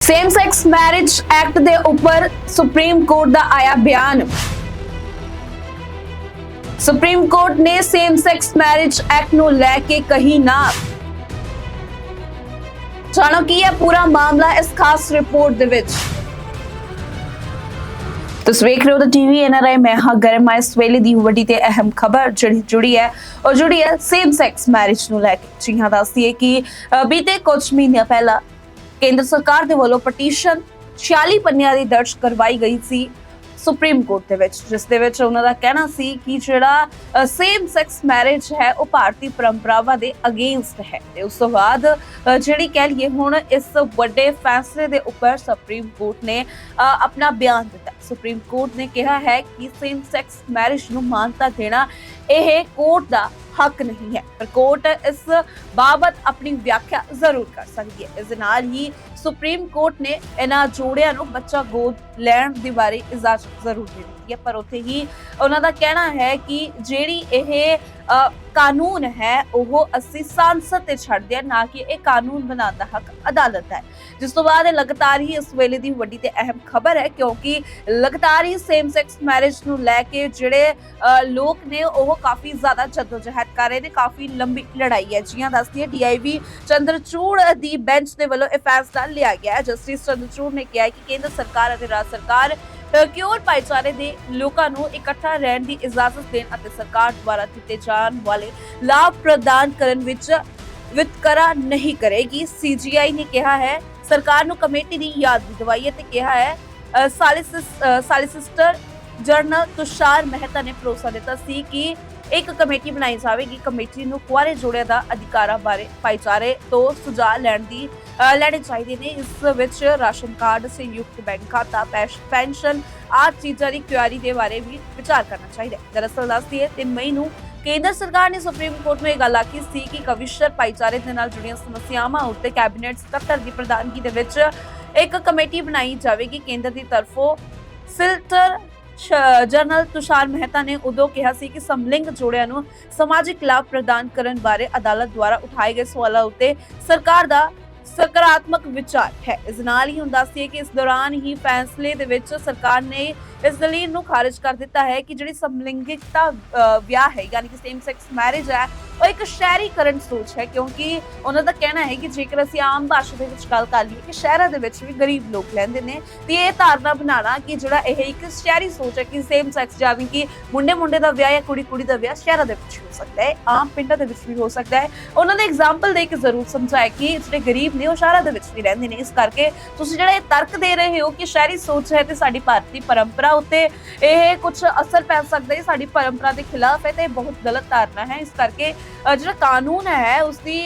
Same सैक्स marriage act के उपर supreme court का आया बयान। सुप्रीम कोर्ट ने सेम सैक्स मैरिज एक्ट नूं लैके कही ना। जानो की है पूरा मामला इस खास रिपोर्ट दे विच। तुसीं वेख रहे हो द टीवी NRI। मैं हाँ गर्म इस वेले दी वड्डी ते अहम खबर जुड़ी है सेम सैक्स मैरिज नूं लैके। जी हाँ, दस दिए कि बीते कुछ महीने पहला केंद्र सरकार दे वालों पटीशन 46 पन्नियां दी दर्ज करवाई गई सी सुप्रीम कोर्ट दे विच, जिस दे विच उन्हां दा कहना सी कि जिहड़ा सेम सैक्स मैरिज है वो भारतीय परंपरावां दे अगेंस्ट है। ते उस तो बाद जिहड़ी कह लईए हुण इस वड्डे फैसले दे उपर सुप्रीम कोर्ट ने अपना बयान दिता। सुप्रीम कोर्ट ने कहा है कि सेम सैक्स मैरिज नूं मानता देना यह कोर्ट दा हक नहीं है, पर कोर्ट इस बाबत अपनी व्याख्या जरूर कर सकती है। इस नाल ही सुप्रीम कोर्ट ने इन्हां जोड़ियां नूं बच्चा गोद लैण दे बारे इजाजत जरूर दे दी है, पर उत्थे ही उन्हां दा कहना है कि जिहड़ी यह कानून है वह असीं सांसद ते छड्ड दिया, ना कि यह कानून बनाने दा हक अदालत है। जिस तो बाद लगातार ही इस वेले दी वड्डी ते अहम खबर है, क्योंकि लगातार ही सेम सैक्स मैरिज नूं लैके जिहड़े लोग ने वह काफी ज्यादा जद्दोजहद कर रहे हैं। काफी लंबी लड़ाई है। जियां दसदी है DIV चंद्रचूड़ दी बेंच दे वल्लों यह फैसला लिया गया है। जस्टिस चंद्रचूड़ ने कहा है कि केंद्र सरकार और राज्य सरकार क्योर भाईचारे दे लोकां नूं इकट्ठा रहण दी इजाजत देण अते सरकार द्वारा दिते जाण वाले लाभ प्रदान करन विच वितकरा नहीं करेगी। CGI ने कहा है सरकार नूं कमेटी दी याद भी दवाई है ते कहा है सॉलिसिटर जनरल तुषार मेहता ने भरोसा दिता सी कि एक कमेटी बनाई जाएगी। कमेटी नूं कुआरे जोड़ियां दा अधिकारां बारे भाईचारे तो सुझाव लैणे चाहिए ने। इस विच राशन कार्ड, संयुक्त बैंक खाता, पेंशन आदि चीज़ां दी क्वारी दे बारे भी विचार करना चाहिए। दरअसल दसदी है 3 मई नूं केंद्र सरकार ने सुप्रीम कोर्ट में गल आखी सी कि कविशर भाईचारे दे नाल जुड़ियां समस्यावां उत्ते कैबिनेट सकत्तर दी प्रधानगी दे विच एक कमेटी बनाई जाएगी। केंद्र दी तरफों सिलेक्टर जनरल तुषार मेहता ने उदों कहा सी कि समलिंग जोड़ियां नूं समाजिक लाभ प्रदान करन बारे अदालत द्वारा उठाए गए सवालों उत्ते सरकार दा सकारात्मक विचार है। इस नाल ही हुण दस्सिए कि इस दौरान ही फैसले दे विच सरकार ने इस दलील नूं खारिज कर दिता है कि जिहड़ी समलिंगिकता विआह है यानी कि सेम सैक्स मैरिज है वो एक शहरीकरण सोच है, क्योंकि उन्हां दा कहना है कि जेकर असीं आम भाषा दे विच गल कर लईए कि शहरां दे विच भी गरीब लोग रहिंदे ने ते इह धारणा बनाना कि जिहड़ा इह एक शहरी सोच है कि सेम सैक्स यानी कि मुंडे दा विआह या कुड़ी दा विआह शहरां दे विच हो सकदा है, आम पिंडां दे विच भी हो सकदा है। उन्हां ने एग्जाम्पल दे के जरूर समझाया कि जिहड़े गरीब ने वो शहरां दे विच भी रहिंदे ने। इस करके तुसीं जिहड़ा तर्क दे रहे हो कि शहरी सोच है ते साडी भारतीय परंपरा उत्ते यह कुछ असर पै सकता है, साडी परंपरा के खिलाफ है, तो बहुत गलत धारणा है। इस करके जो कानून है उसकी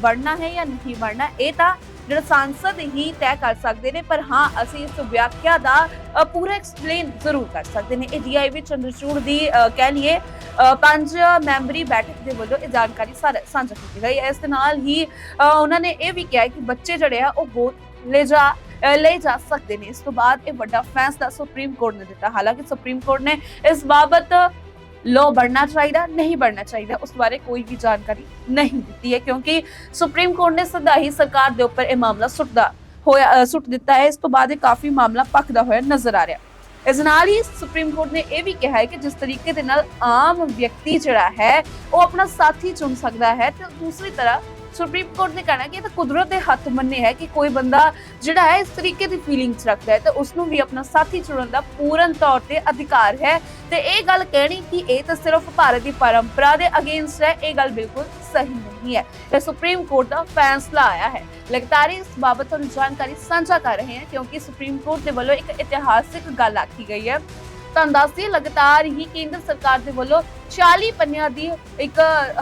बढ़ना है या नहीं बढ़ना ये तो जो सांसद ही तय कर सकते हैं, पर हाँ असी इस व्याख्या का पूरा एक्सप्लेन जरूर कर सकते हैं। ये DIV चंद्रचूड़ की कह लीए 5 मैंबरी बैठक के वालों जानकारी साझा की गई है। इस नाल ही उन्होंने ये भी कहा कि बच्चे जड़े है वो गोद ले जा सकते हैं। इस तो बाद एक बड़ा फैसला सुप्रीम कोर्ट ने दिता। हालांकि सुप्रीम कोर्ट ने इस बाबत लॉ बढ़ना चाहिए नहीं बढ़ना चाहिए उस बारे कोई भी जानकारी नहीं दी है, क्योंकि सुप्रीम कोर्ट ने सदा ही सरकार के उपर यह मामला सुट दिता है। इस तो बाद काफी मामला पकदा होया नजर आ रहा। इस नाल ही सुप्रीम कोर्ट ने यह भी कहा है कि जिस तरीके दे नाल आम व्यक्ति जिहड़ा है वो अपना साथी चुन सकता है, तो दूसरी तरह सुप्रीम कोर्ट ने कहना कि ये तो कुदरत के हथ मन्ने है कि कोई बंदा जिहड़ा है इस तरीके की फीलिंग्स रखता है तो उसनूं भी अपना साथी चुनने का पूर्ण तौर पर अधिकार है। तो ये गल कहनी कि ये तो सिर्फ भारत की परंपरा के अगेंस्ट है, ये गल बिल्कुल सही नहीं है। तो सुप्रीम कोर्ट का फैसला आया है। लगातार इस बाबत जानकारी साझा कर रहे हैं, क्योंकि सुप्रीम कोर्ट के वालों एक ऐतिहासिक गल आखी गई है। दसिए लगातार ही केंद्र सरकार के वालों 40 पन्नियां दी एक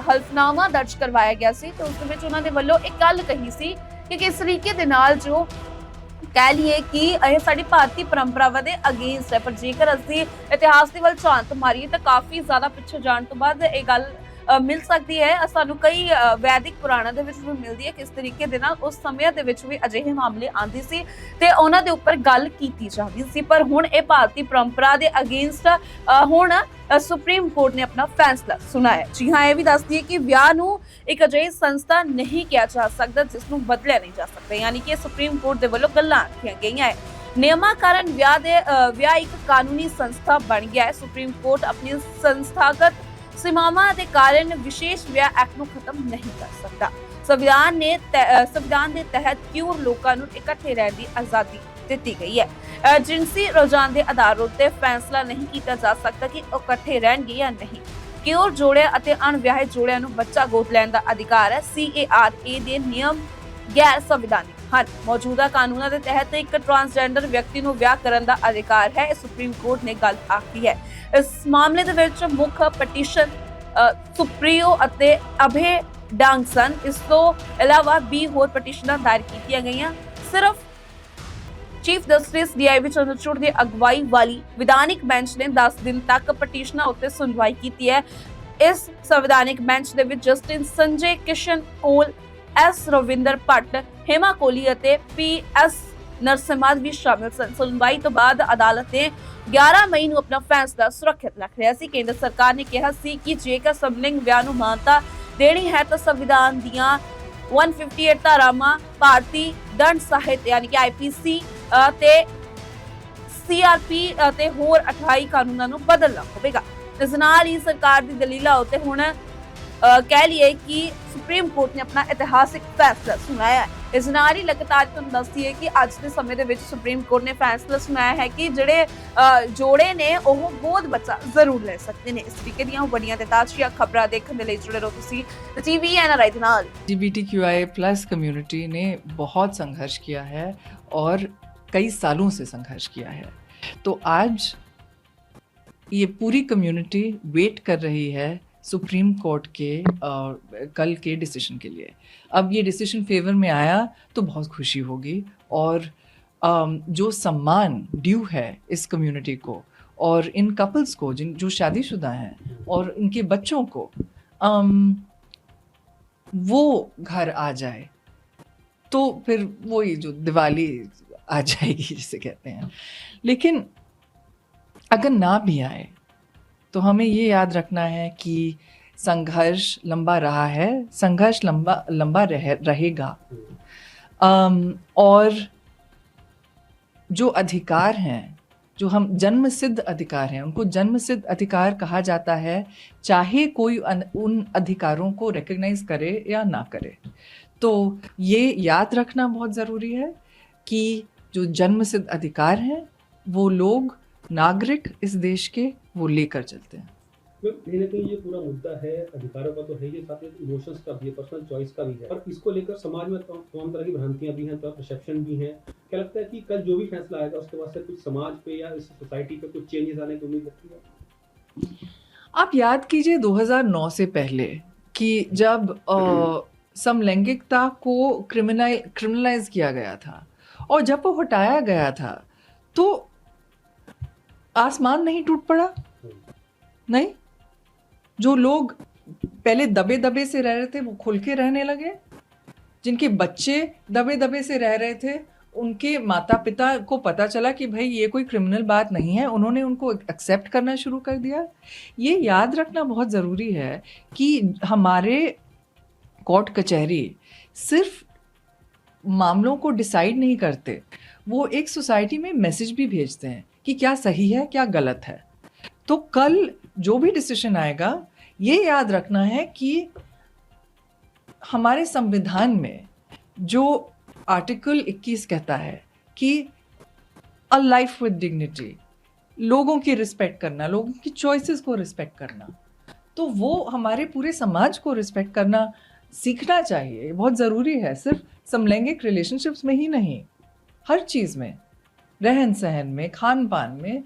हल्फनामा दर्ज करवाया गया सी, तो उस विच उन्हां दे वालों एक गल कही सी कि किस तरीके दे नाल जो कह लीए कि यह साडी भारतीय परंपरावां दे अगेंस्ट है। पर जेकर असीं इतिहास दे वल झांत मारीए तो काफ़ी ज़्यादा पिछे जाण तो बाद यह गल ਮਿਲ ਸਕਦੀ ਹੈ। ਸਾਨੂੰ ਕਈ ਵੈਦਿਕ ਪੁਰਾਣਾਂ ਦੇ ਵਿੱਚ ਵੀ ਮਿਲਦੀ ਹੈ ਕਿਸ ਤਰੀਕੇ ਦੇ ਨਾਲ ਉਸ ਸਮੇਂ ਦੇ ਵਿੱਚ ਵੀ ਅਜਿਹੇ ਮਾਮਲੇ ਆਉਂਦੇ ਸੀ ਤੇ ਉਹਨਾਂ ਦੇ ਉੱਪਰ ਗੱਲ ਕੀਤੀ ਜਾਂਦੀ ਸੀ। ਪਰ ਹੁਣ ਇਹ ਭਾਰਤੀ ਪਰੰਪਰਾ ਦੇ ਅਗੇਂਸਟ ਹੁਣ ਸੁਪਰੀਮ ਕੋਰਟ ਨੇ ਆਪਣਾ ਫੈਸਲਾ ਸੁਣਾਇਆ। ਜੀ ਹਾਂ, ਇਹ ਵੀ ਦੱਸਦੀ ਹੈ ਕਿ ਵਿਆਹ ਨੂੰ ਇੱਕ ਅਜਿਹੀ ਸੰਸਥਾ ਨਹੀਂ ਕਿਹਾ ਜਾ ਸਕਦਾ ਜਿਸ ਨੂੰ ਬਦਲਿਆ ਨਹੀਂ ਜਾ ਸਕਦਾ, ਯਾਨੀ ਕਿ ਸੁਪਰੀਮ ਕੋਰਟ ਦੇ ਵੱਲੋਂ ਗੱਲਾਂ ਆਖੀਆਂ ਗਈਆਂ ਹੈ। ਨਿਯਮਾਂ ਕਾਰਨ ਵਿਆਹ ਇੱਕ ਕਾਨੂੰਨੀ ਸੰਸਥਾ ਬਣ ਗਿਆ ਹੈ। ਸੁਪਰੀਮ ਕੋਰਟ ਆਪਣੀ ਸੰਸਥਾਗਤ ਸੀਮਾਵਾਂ ਦੇ ਕਾਰਨ ਵਿਸ਼ੇਸ਼ ਵਿਆਹ ਐਕਟ ਨੂੰ ਖਤਮ ਨਹੀਂ ਕਰ ਸਕਦਾ। ਸੰਵਿਧਾਨ ਦੇ ਤਹਿਤ ਕਿਉਂ ਲੋਕਾਂ ਨੂੰ ਇਕੱਠੇ ਰਹਿਣ ਦੀ ਆਜ਼ਾਦੀ ਦਿੱਤੀ ਗਈ ਹੈ। ਜਿਨਸੀ ਰੁਝਾਨ ਦੇ ਆਧਾਰ ਉੱਤੇ ਫੈਸਲਾ ਨਹੀਂ ਕੀਤਾ ਜਾ ਸਕਦਾ ਕਿ ਉਹ ਇਕੱਠੇ ਰਹਿਣਗੇ ਜਾਂ ਨਹੀਂ। ਕਿਉਂ ਜੋੜਿਆਂ ਅਤੇ ਅਣਵਿਆਹੇ ਜੋੜਿਆਂ ਨੂੰ ਬੱਚਾ ਗੋਦ ਲੈਣ ਦਾ ਅਧਿਕਾਰ ਹੈ। CARA ਦੇ ਨਿਯਮ ਗੈਰ ਸੰਵਿਧਾਨਿਕ ਹਨ। ਮੌਜੂਦਾ ਕਾਨੂੰਨਾਂ ਦੇ ਤਹਿਤ ਇੱਕ ਟਰਾਂਸਜੈਂਡਰ ਵਿਅਕਤੀ ਨੂੰ ਵਿਆਹ ਕਰਨ ਦਾ ਅਧਿਕਾਰ ਹੈ। ਸੁਪਰੀਮ ਕੋਰਟ ਨੇ ਗੱਲ ਆਖੀ ਹੈ। ਇਸ ਮਾਮਲੇ ਦੇ ਵਿੱਚ ਮੁੱਖ ਪਟੀਸ਼ਨ ਸੁਪਰੀਓ ਅਤੇ ਅਭੇ ਡਾਂਗ ਸਨ। ਇਸ ਤੋਂ ਇਲਾਵਾ 20 ਹੋਰ ਪਟੀਸ਼ਨਾਂ ਦਾਇਰ ਕੀਤੀਆਂ ਗਈਆਂ। ਸਿਰਫ ਚੀਫ ਜਸਟਿਸ DIV ਚੰਦਰਚੂੜ ਦੀ ਅਗਵਾਈ ਵਾਲੀ ਵਿਧਾਨਿਕ ਬੈਂਚ ਨੇ 10 ਦਿਨ ਤੱਕ ਪਟੀਸ਼ਨਾਂ ਉੱਤੇ ਸੁਣਵਾਈ ਕੀਤੀ ਹੈ। ਇਸ ਸੰਵਿਧਾਨਿਕ ਬੈਂਚ ਦੇ ਵਿੱਚ ਜਸਟਿਸ ਸੰਜੇ ਕਿਸ਼ਨ ਕੋਲ, S ਰਵਿੰਦਰ ਭੱਟ, हेमा कोहली ਅਤੇ PS ਨਰਸਿਮਹਾ ਵੀ ਸ਼ਾਮਿਲ ਸਨ। ਸੁਣਵਾਈ ਤੋਂ ਬਾਅਦ ਅਦਾਲਤ ਨੇ 11 ਮਈ ਨੂੰ ਆਪਣਾ ਫੈਸਲਾ ਸੁਰੱਖਿਅਤ ਰੱਖ ਲਿਆ ਸੀ। ਕੇਂਦਰ ਸਰਕਾਰ ਨੇ ਕਿਹਾ ਸੀ ਕਿ ਜੇਕਰ ਸਮਲਿੰਗ ਵਿਆਹ ਨੂੰ ਮਾਨਤਾ ਦੇਣੀ ਹੈ ਤਾਂ ਸੰਵਿਧਾਨ ਦੀਆਂ 158 ਧਾਰਾਵਾਂ, ਭਾਰਤੀ ਦੰਡ ਸਾਹਿਤ ਯਾਨੀ ਕਿ IPC ਤੇ CRP ਅਤੇ ਹੋਰ 28 ਕਾਨੂੰਨਾਂ ਨੂੰ ਬਦਲਣਾ ਹੋਵੇਗਾ। ਇਸ ਨਾਲ ਹੀ ਸਰਕਾਰ ਦੀ ਦਲੀਲਾਂ ਉੱਤੇ ਹੁਣ ਕਹਿ ਲਈਏ ਕਿ ਸੁਪਰੀਮ ਕੋਰਟ ਨੇ ਆਪਣਾ ਇਤਿਹਾਸਿਕ ਫੈਸਲਾ ਸੁਣਾਇਆ ਹੈ। ਇਸ ਨਾਲ ਹੀ ਲਗਾਤਾਰ ਤੁਹਾਨੂੰ ਦੱਸਦੀ ਹੈ ਕਿ ਅੱਜ ਦੇ ਸਮੇਂ ਦੇ ਵਿੱਚ ਸੁਪਰੀਮ ਕੋਰਟ ਨੇ ਫੈਸਲਾ ਸੁਣਾਇਆ ਹੈ ਕਿ ਜਿਹੜੇ ਜੋੜੇ ਨੇ ਉਹ ਗੋਦ ਬੱਚਾ ਜ਼ਰੂਰ ਲੈ ਸਕਦੇ ਨੇ। ਇਸ ਤਰੀਕੇ ਦੀਆਂ ਵੱਡੀਆਂ ਤੇ ਤਾਜ਼ੀਆਂ ਖਬਰਾਂ ਦੇਖਣ ਦੇ ਲਈ ਜੁੜੇ ਰਹੋ ਤੁਸੀਂ TV NRI ਦੇ ਨਾਲ। LGBTQIA+ कम्युनिटी ने बहुत संघर्ष किया है और कई सालों से संघर्ष किया है। तो आज ये पूरी कम्युनिटी वेट कर रही है सुप्रीम कोर्ट के कल के डिसीजन के लिए। अब ये डिसीजन फेवर में आया तो बहुत खुशी होगी और जो सम्मान ड्यू है इस कम्युनिटी को और इन कपल्स को जो शादीशुदा हैं और इनके बच्चों को वो घर आ जाए तो फिर वही जो दिवाली आ जाएगी जिसे कहते हैं। लेकिन अगर ना भी आए तो हमें ये याद रखना है कि संघर्ष लंबा रहा है, संघर्ष लंबा रहेगा। और जो अधिकार हैं, जो हम जन्म सिद्ध अधिकार हैं, उनको जन्म सिद्ध अधिकार कहा जाता है, चाहे कोई उन अधिकारों को रिकॉग्नाइज करे या ना करे। तो ये याद रखना बहुत ज़रूरी है कि जो जन्म सिद्ध अधिकार हैं वो लोग नागरिक इस देश के वो लेकर चलते हैं। कहीं ना कहीं ये पूरा मुद्दा है अधिकारों का तो है ही, साथ में इमोशंस का भी है, पर्सनल चॉइस का भी है और इसको लेकर समाज में तमाम तरह की भ्रांतियां भी हैं, तो परसेप्शन भी हैं। क्या लगता है कि कल जो भी फैसला आएगा उसके बाद से कुछ समाज पे या इस सोसाइटी पे कुछ चेंजेस आने की उम्मीद लगती है? आप याद कीजिए 2009 से पहले कि जब समलैंगिकता को क्रिमिनलाइज किया गया था और जब वो हटाया गया था तो आसमान नहीं टूट पड़ा? नहीं, जो लोग पहले दबे दबे से रह रहे थे वो खुल के रहने लगे। जिनके बच्चे दबे दबे से रह रहे थे उनके माता पिता को पता चला कि भाई ये कोई क्रिमिनल बात नहीं है, उन्होंने उनको एक्सेप्ट करना शुरू कर दिया। ये याद रखना बहुत ज़रूरी है कि हमारे कोर्ट कचहरी सिर्फ मामलों को डिसाइड नहीं करते, वो एक सोसाइटी में मैसेज भी भेजते हैं कि क्या सही है क्या गलत है। तो कल जो भी डिसीजन आएगा ये याद रखना है कि हमारे संविधान में जो आर्टिकल 21 कहता है कि अ लाइफ विद डिग्निटी, लोगों की रिस्पेक्ट करना, लोगों की चॉइसेस को रिस्पेक्ट करना, तो वो हमारे पूरे समाज को रिस्पेक्ट करना सीखना चाहिए। बहुत ज़रूरी है, सिर्फ समलैंगिक रिलेशनशिप्स में ही नहीं, हर चीज़ में, रहन सहन में, खान पान में